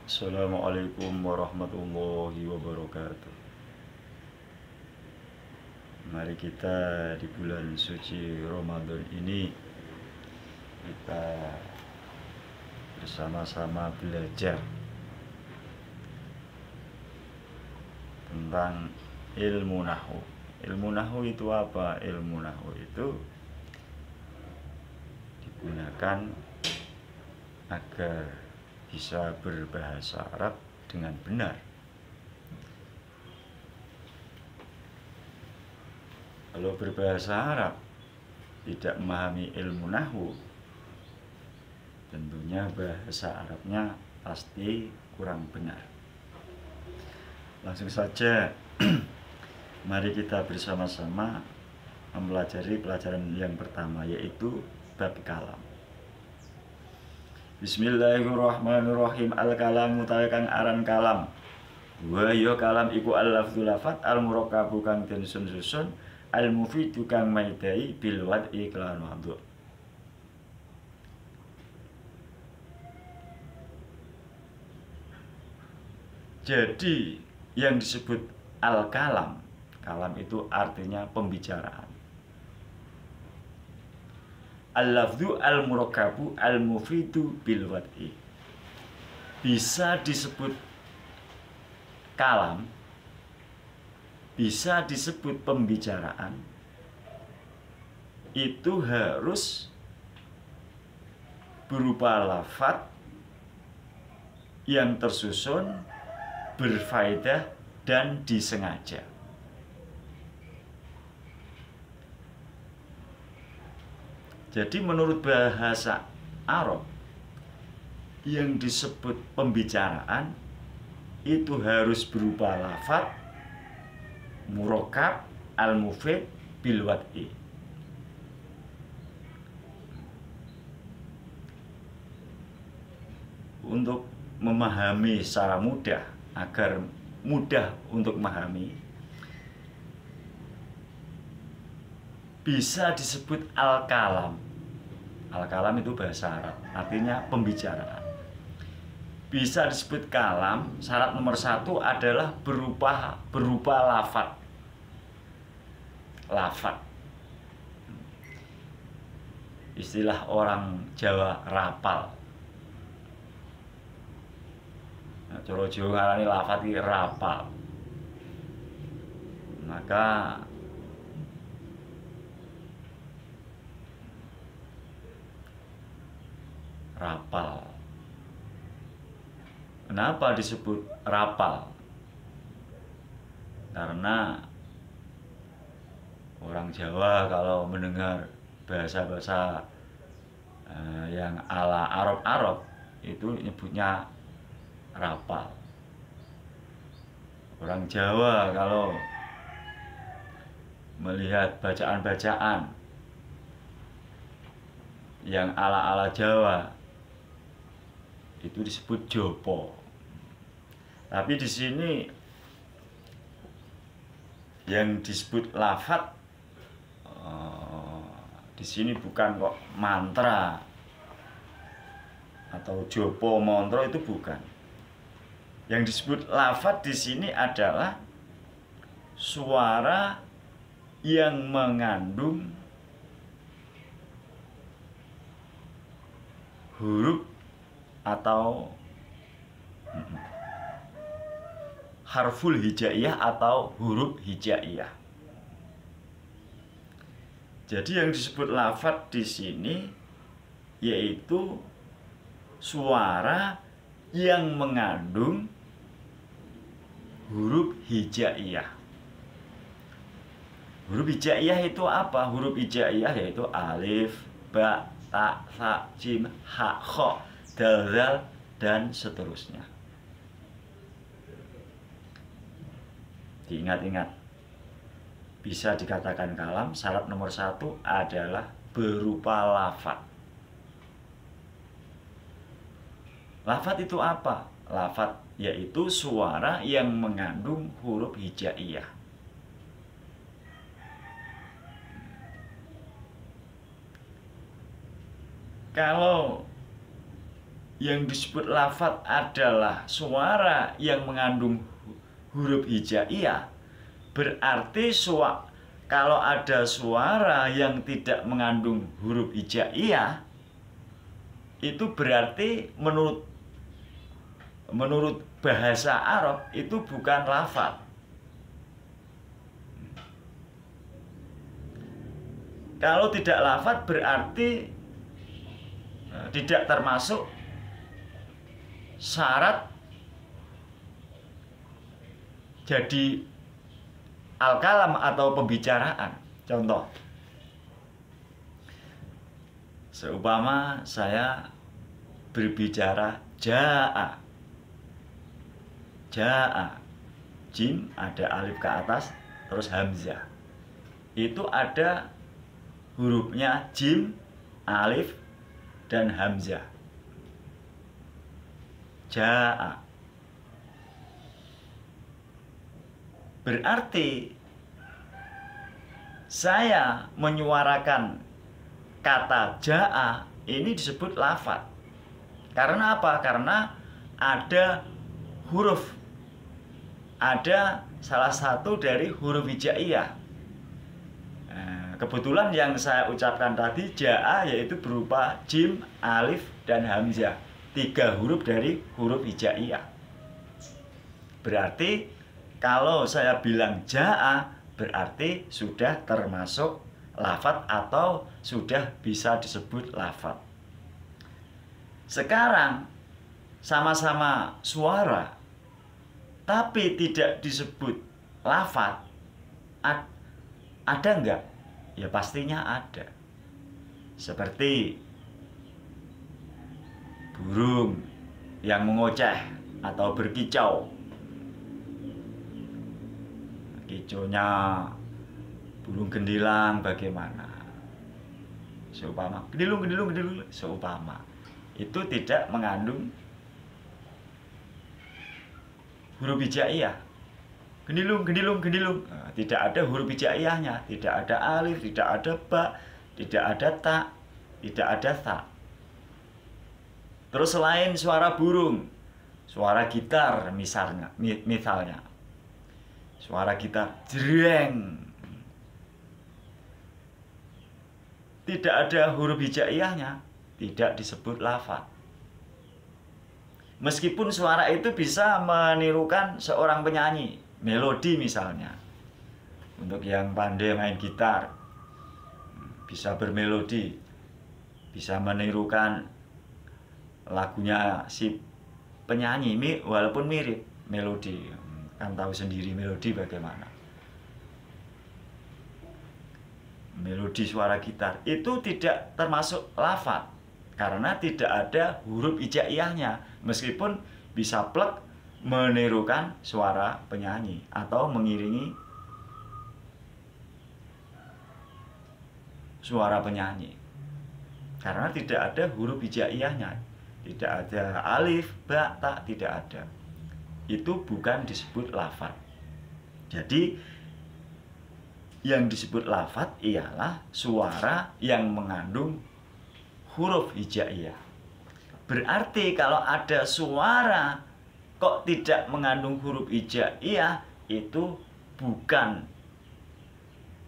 Assalamualaikum warahmatullahi wabarakatuh. Mari kita di bulan suci Ramadan ini kita bersama-sama belajar tentang ilmu nahwu. Ilmu nahwu itu apa? Ilmu nahwu itu digunakan agar bisa berbahasa Arab dengan benar. Kalau berbahasa Arab tidak memahami ilmu nahwu, tentunya bahasa Arabnya pasti kurang benar. Langsung saja mari kita bersama-sama mempelajari pelajaran yang pertama, yaitu bab kalam. Bismillahirrahmanirrahim. Al-kalam utawi kang aran kalam. Wa ya kalam iku al-lafdzu lafat al-murakkabu kang den susun al-mufidu kang maidai bil wad'i kelawan wadhu. Jadi yang disebut al-kalam, kalam itu artinya pembicaraan. Al-lafdzu al-murakkabu al-mufidu bil wad'i. Bisa disebut kalam, bisa disebut pembicaraan, itu harus berupa lafaz yang tersusun, berfaedah, dan disengaja. Jadi menurut bahasa Arab, yang disebut pembicaraan itu harus berupa lafaz murakkab al-mufid bil wad'i. Untuk memahami secara mudah, agar mudah untuk memahami, bisa disebut al-kalam. Al-kalam itu bahasa Arab, artinya pembicaraan. Bisa disebut kalam, syarat nomor satu adalah berupa lafaz. Lafaz. Istilah orang Jawa rapal. Nah, cara Jawa ngarani lafaz iki rapal. Maka rapal. Kenapa disebut rapal? Karena orang Jawa kalau mendengar bahasa-bahasa yang ala Arab-Arab itu nyebutnya rapal. Orang Jawa kalau melihat bacaan-bacaan yang ala-ala Jawa itu disebut jopo. Tapi di sini yang disebut lafaz di sini bukan kok mantra atau jopo mantra, itu bukan. Yang disebut lafaz di sini adalah suara yang mengandung huruf atau harful hijaiyah atau huruf hijaiyah. Jadi yang disebut lafaz di sini yaitu suara yang mengandung huruf hijaiyah. Huruf hijaiyah itu apa? Huruf hijaiyah yaitu alif, ba, ta, sa, jim, ha, kha, dal, zal, dan seterusnya. Diingat-ingat, bisa dikatakan kalam, syarat nomor satu adalah berupa lafaz. Lafaz itu apa? Lafaz yaitu suara yang mengandung huruf hijaiyah. Kalau yang disebut lafadz adalah suara yang mengandung huruf hijaiyah, berarti kalau ada suara yang tidak mengandung huruf hijaiyah, itu berarti menurut bahasa Arab itu bukan lafadz. Kalau tidak lafadz berarti tidak termasuk syarat jadi al-kalam atau pembicaraan. Contoh, seumpama saya berbicara ja'a, jim ada alif ke atas terus hamzah, itu ada hurufnya jim, alif, dan hamzah. Ja'a berarti saya menyuarakan kata ja'a ini disebut lafadz. Karena apa? Karena ada huruf, ada salah satu dari huruf hijaiyah. Kebetulan yang saya ucapkan tadi ja'a yaitu berupa jim, alif, dan hamzah, 3 huruf dari huruf hijaiyah. Berarti kalau saya bilang ja'a berarti sudah termasuk lafadz atau sudah bisa disebut lafadz. Sekarang sama-sama suara tapi tidak disebut lafadz, ada enggak? Ya pastinya ada. Seperti burung yang mengoceh atau berkicau. Kicaunya burung gendilang bagaimana? Seumpama gedilung, seumpama itu tidak mengandung huruf hijaiyah. Genilung. Tidak ada huruf hijaiyahnya, tidak ada alif, tidak ada ba, tidak ada ta, tidak ada tha. Terus selain suara burung, suara gitar misalnya. Suara gitar jreng. Tidak ada huruf hijaiyahnya, tidak disebut lafadz. Meskipun suara itu bisa menirukan seorang penyanyi, melodi misalnya. Untuk yang pandai main gitar, bisa bermelodi, bisa menirukan lagunya si penyanyi, walaupun mirip melodi. Kan tahu sendiri melodi bagaimana. Melodi suara gitar itu tidak termasuk lafadz karena tidak ada huruf hijaiyahnya, meskipun bisa plek menirukan suara penyanyi atau mengiringi suara penyanyi, karena tidak ada huruf hijaiyahnya, tidak ada alif, ba, ta, tidak ada. Itu bukan disebut lafadz. Jadi yang disebut lafadz ialah suara yang mengandung huruf hijaiyah. Berarti kalau ada suara kok tidak mengandung huruf hijaiyah, itu bukan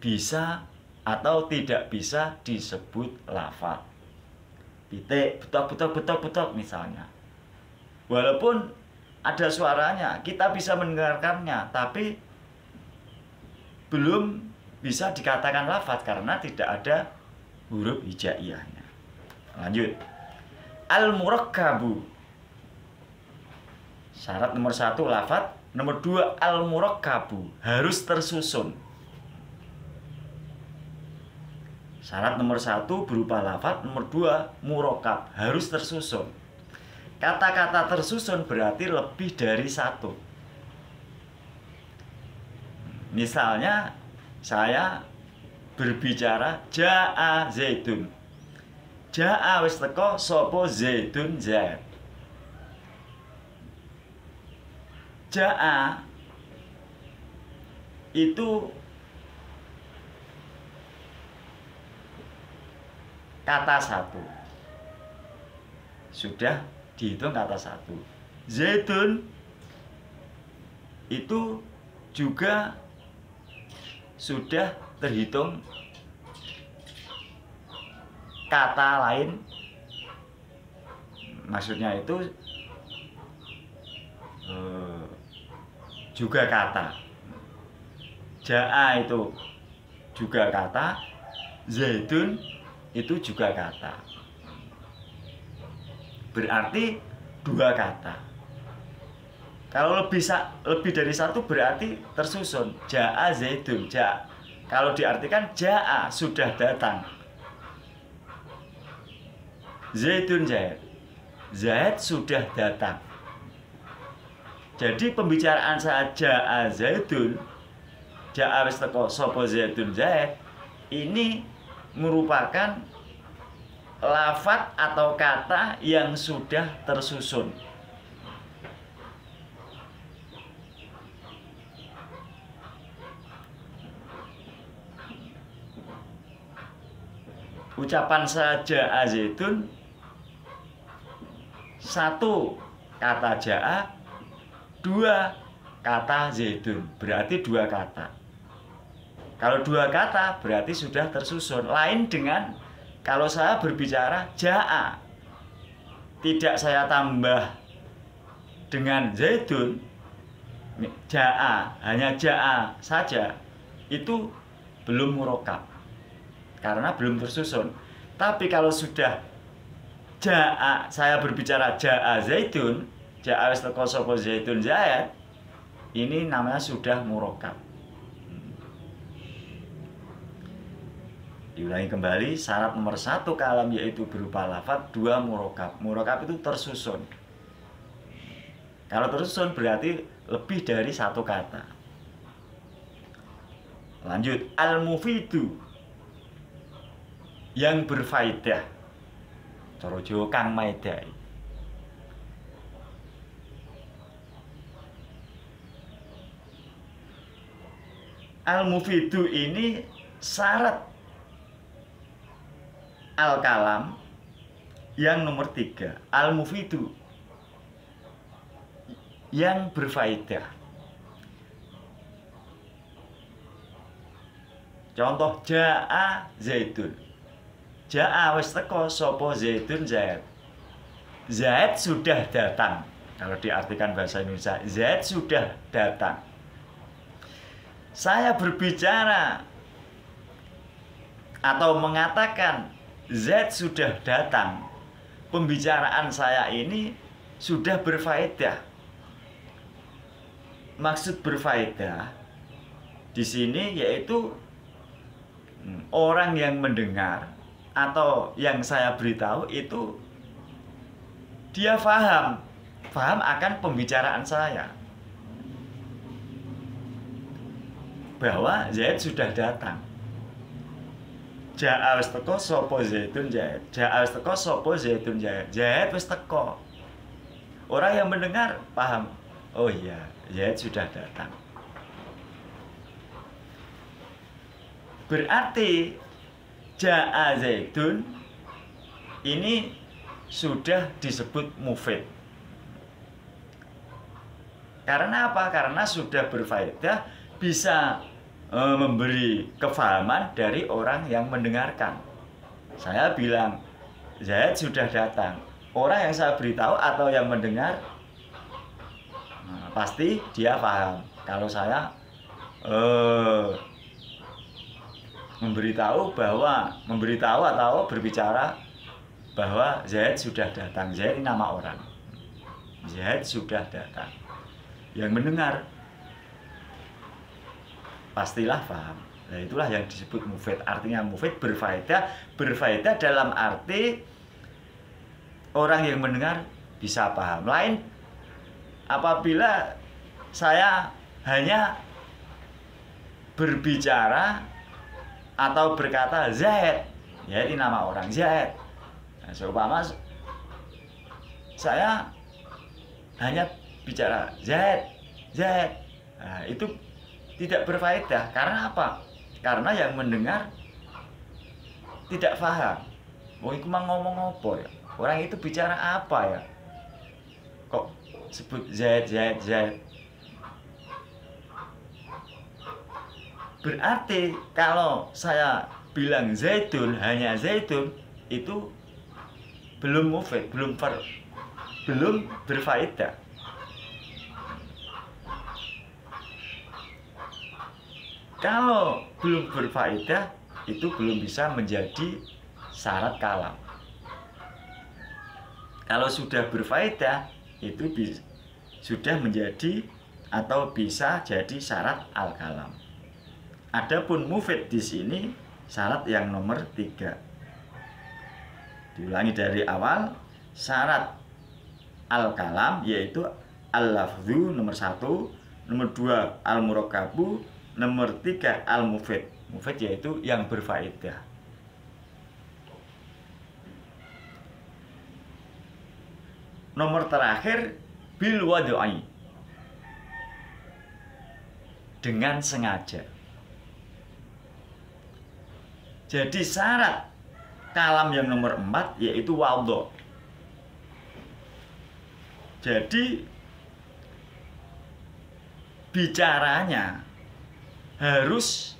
bisa atau tidak bisa disebut lafadz. Pitik, betok misalnya. Walaupun ada suaranya, kita bisa mendengarkannya, tapi belum bisa dikatakan lafadz karena tidak ada huruf hijaiyahnya. Lanjut. Al-murakkabu. Syarat nomor 1 lafadz, nomor 2 al-murakkabu, harus tersusun. Syarat nomor 1 berupa lafadz, nomor 2 murakkab, harus tersusun. Kata-kata tersusun berarti lebih dari 1. Misalnya saya berbicara ja'a zaidun. Ja'a wis teko sapa zaidun zaid. Ja'a itu kata 1 sudah dihitung kata satu. Zaidun itu juga sudah terhitung kata lain, maksudnya itu juga kata. Ja'a itu juga kata, Zaidun itu juga kata. Berarti dua kata. Kalau lebih dari satu berarti tersusun. Ja'a Zaidun. Kalau diartikan ja'a sudah datang. Zaidun Zaid. Zaid sudah datang. Jadi pembicaraan saya ja'a Zaidun, ja'a wis teko sapa Zaidun Zaid, ini merupakan lafaz atau kata yang sudah tersusun. Ucapan saja Zaidun, satu kata ja'a, dua kata Zaidun, berarti dua kata. Kalau dua kata berarti sudah tersusun. Lain dengan kalau saya berbicara ja'a, tidak saya tambah dengan Zaidun, ja'a, hanya ja'a saja, itu belum murokkab karena belum tersusun. Tapi kalau sudah ja'a, saya berbicara ja'a Zaidun, ja'a wis teko sapa Zaidun Zaid, ini namanya sudah murokkab. Diulangi kembali, syarat nomor 1 kalam yaitu berupa lafaz, 2 murokkab. Murokkab itu tersusun. Kalau tersusun berarti lebih dari satu kata. Lanjut, al-mufidu, yang berfaedah. Cara Jawa kang maedai. Al-mufidu ini syarat al-kalam yang nomor 3. Al-mufidu, yang berfaedah. Contoh, ja'a Zaidun. Ja'a wis teko sapa Zaidun Zaid. Zaid sudah datang. Kalau diartikan bahasa Indonesia, Zaid sudah datang. Saya berbicara atau mengatakan Zaid sudah datang. Pembicaraan saya ini sudah berfaedah. Maksud berfaedah di sini yaitu orang yang mendengar atau yang saya beritahu itu dia paham akan pembicaraan saya, bahwa Zaid sudah datang. Ja'a wis teko sapa Zaidun Zaid. Ja'a wis teko sapa Zaidun Zaid. Zaid wis teko. Orang yang mendengar paham, oh iya, Zaid sudah datang. Berarti ja'a Zaidun ini sudah disebut mufid. Karena apa? Karena sudah berfaedah, bisa memberi kefahaman dari orang yang mendengarkan. Saya bilang Zaid sudah datang. Orang yang saya beritahu atau yang mendengar pasti dia paham. Kalau saya memberitahu atau berbicara bahwa Zaid sudah datang. Zaid ini nama orang. Zaid sudah datang. Yang mendengar pastilah paham. Nah, itulah yang disebut mufid. Artinya mufid berfaedah. Berfaedah dalam arti orang yang mendengar bisa paham. Lain apabila saya hanya berbicara atau berkata Zaid, ya ini nama orang Zaid. Nah, seumpama saya hanya bicara Zaid. Nah, itu tidak berfaedah. Karena apa? Karena yang mendengar tidak paham. Wong iku mang ngomong apa ya? Orang itu bicara apa ya? kok sebut Zaid Zaid Zaid. Berarti kalau saya bilang Zaidun, hanya Zaidun, itu belum mufid, belum berfaedah. Kalau belum berfaedah, itu belum bisa menjadi syarat kalam. Kalau sudah berfaedah, itu sudah menjadi atau bisa jadi syarat al-kalam. Adapun mufid di sini syarat yang nomor 3. Diulangi dari awal, syarat al-kalam yaitu al-lafzu nomor 1, nomor 2 al-murakabu, nomor 3 al-mufid. Mufid yaitu yang berfaedah. Nomor terakhir bil wad'i, dengan sengaja. Jadi syarat kalam yang nomor 4 yaitu wadhu. Jadi bicaranya harus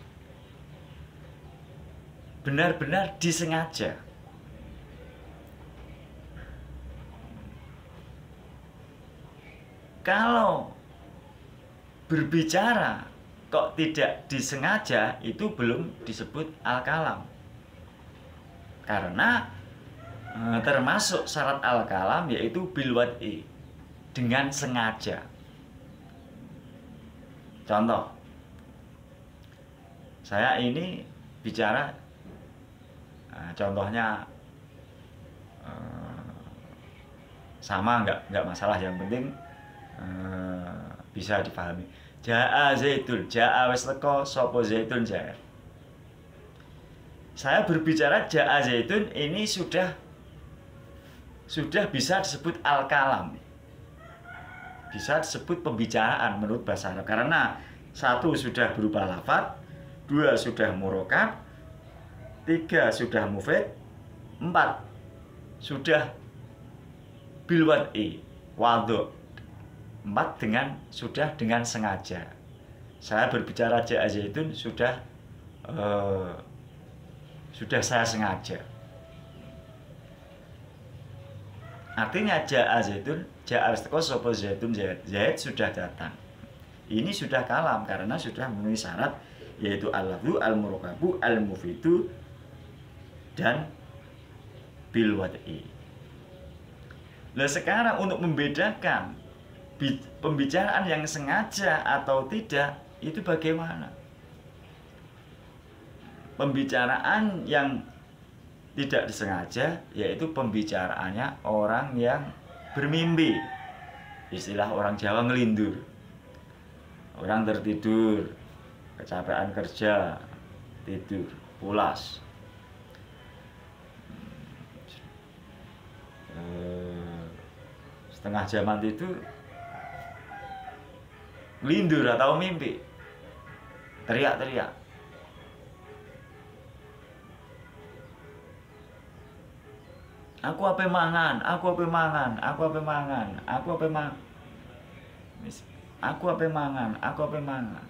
benar-benar disengaja. Kalau berbicara kok tidak disengaja, itu belum disebut al-kalam. Karena termasuk syarat al-kalam yaitu bil wad'i, dengan sengaja. Contoh, saya ini bicara, contohnya sama nggak masalah, yang penting bisa dipahami. Ja'a Zaidun, ja'a wis teko sapa Zaidun ja'a. Saya berbicara ja'a Zaidun ini sudah bisa disebut al-kalam. Bisa disebut pembicaraan menurut bahasa Arab, karena 1 sudah berupa lafaz, 2 sudah murakab, 3 sudah mufid, 4 sudah bil wad'i, wadhu. 4 sudah dengan sengaja. Saya berbicara ja'a Zaidun sudah saya sengaja. Artinya ja'a Zaidun, ja'a wastaqo sapa Zaidun Zaid sudah datang. Ini sudah kalam karena sudah memenuhi syarat yaitu al-lafzu, al-murakabu, al-mufidu dan bil wad'i. Nah, sekarang untuk membedakan pembicaraan yang sengaja atau tidak, itu bagaimana? Pembicaraan yang tidak disengaja yaitu pembicaraannya orang yang bermimpi. Istilah orang Jawa ngelindur. Orang tertidur, kecapean kerja, tidur, pulas. Setengah jaman tidur, lindur atau mimpi, teriak-teriak. Aku apa mangan, aku apa mangan, aku apa mangan, aku apa mangan, aku apa mangan, aku apa mangan.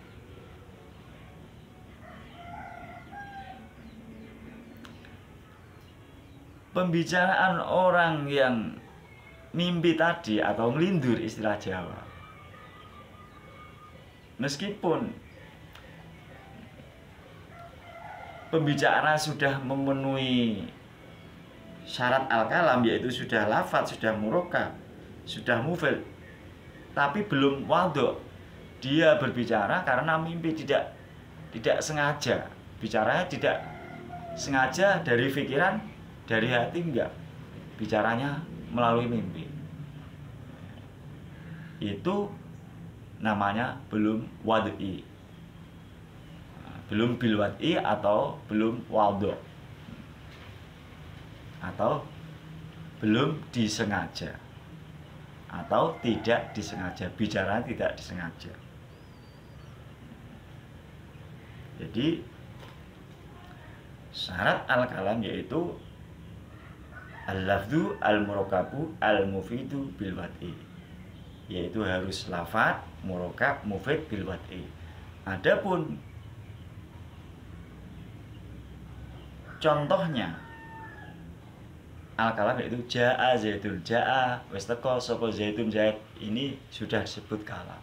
Pembicaraan orang yang mimpi tadi atau ngelindur istilah Jawa, meskipun pembicara sudah memenuhi syarat al-kalam yaitu sudah lafaz, sudah murakab, sudah mufid, tapi belum wadhu. Dia berbicara karena mimpi, tidak sengaja. Bicaranya tidak sengaja dari pikiran, dari hati, enggak. Bicaranya melalui mimpi. Itu namanya belum wad'i, belum bil wad'i atau belum wadhu, atau belum disengaja, atau tidak disengaja. Bicara tidak disengaja. Jadi syarat al-kalam yaitu al-lafzu, al-murakabu, al-mufidu bil wad'i. yaitu harus lafat, murokab, mufid, bil wad'i. Adapun contohnya al-kalam yaitu ja'a zaidun, ja'a wis teko sapa zaidun zaid, ini sudah disebut kalam.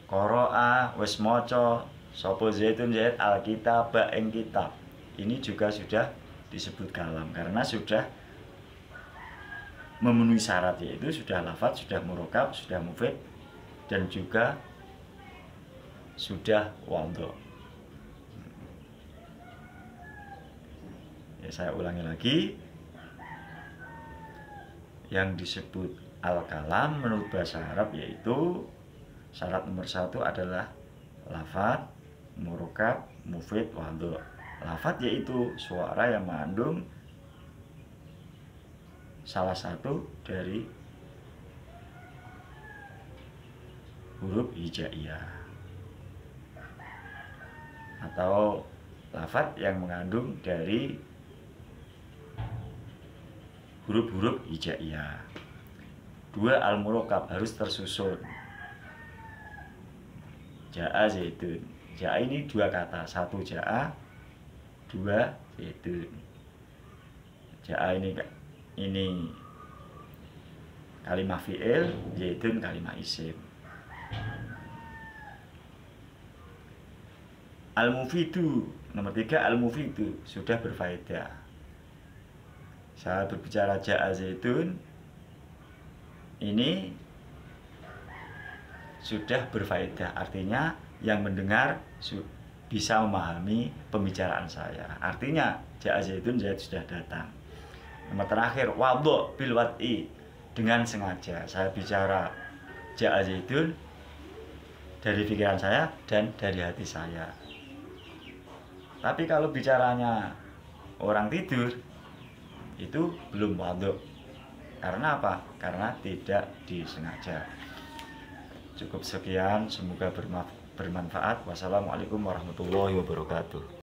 Qara'a wis maca sapa zaidun zaid al-kitab ing kitab, ini juga sudah disebut kalam karena sudah memenuhi syarat, yaitu sudah lafaz, sudah murokab, sudah mufid, dan juga sudah wadhu. Ya, saya ulangi lagi, yang disebut al-kalam menurut bahasa Arab yaitu syarat nomor 1 adalah lafaz, murokab, mufid, wadhu. Lafaz yaitu suara yang mengandung salah satu dari huruf hijaiyah, atau lafaz yang mengandung dari huruf-huruf hijaiyah. 2, al-murokab harus tersusun. Ja'a zaidun, ja'a ini 2 kata, 1 ja'a, 2 zaidun. Ja'a ini kalimah fi'il, zaidun kalimah isim. Al-mufidu nomor 3, al-mufidu sudah berfaedah. Saya berbicara ja'a zaidun, ini sudah berfaedah, artinya yang mendengar bisa memahami pembicaraan saya. Artinya ja'a zaidun, zaid sudah datang. Nomor terakhir, wadhu bil wad'i, dengan sengaja saya bicara ja'a zaidun dari pikiran saya dan dari hati saya. Tapi kalau bicaranya orang tidur, itu belum wadhu. Karena apa? Karena tidak disengaja. Cukup sekian, semoga bermanfaat. Wassalamualaikum warahmatullahi wabarakatuh.